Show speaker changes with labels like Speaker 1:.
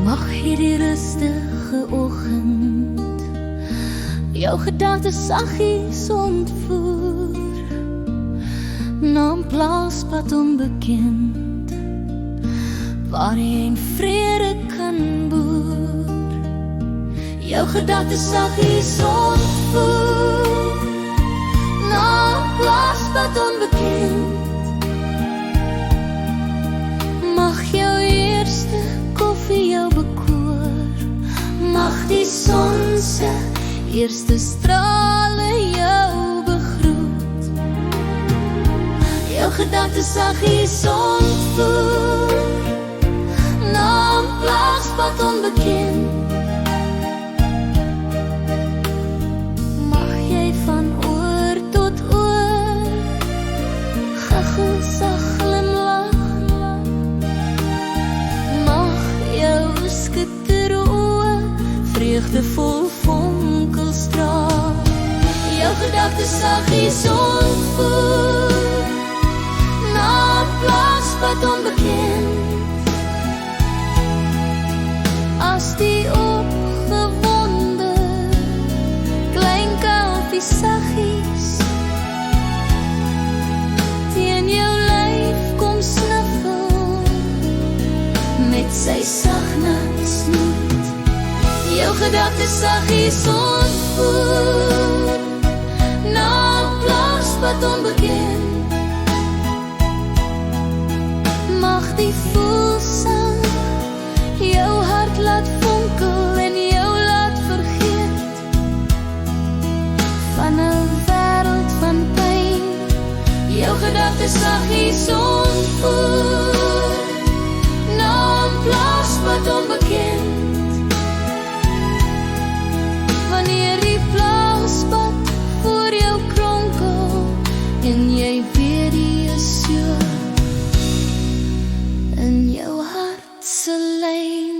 Speaker 1: Mag hierdie rustige oggend jou gedagtes saggies ontvoer na 'n plaaspad onbekend waar jy in vrede kan boer. Jou gedagtes saggies ontvoer na 'n plaaspad onbekend. Mag jou eerste koffie jou bekoor, mag die son se eerste strale jou begroet. Jou gedagtes saggies ontvoer na 'n plaaspad onbekend. Mag jy van oor tot oor gegonsag glimlag. Mag jou skitteroe vreugdevol fonkelstraal. Jou gedagtes saggies ontvoer na 'n plaaspad onbekend. As die opgewonde klein kalfie saggies teen jou lyf kom snuffel met sy sagnat snoet. Jou gedagtes saggies ontvoer na 'n plaaspad onbekend. Mag die voelsang jou hart laat vonkel en jou laat vergeet van 'n wêreld van pyn. Jou gedagtes saggies ontvoer na 'n plaaspad onbekend. Wanneer die plaaspad voor jou kronkel en jy weet die is so in jou hart se lyn.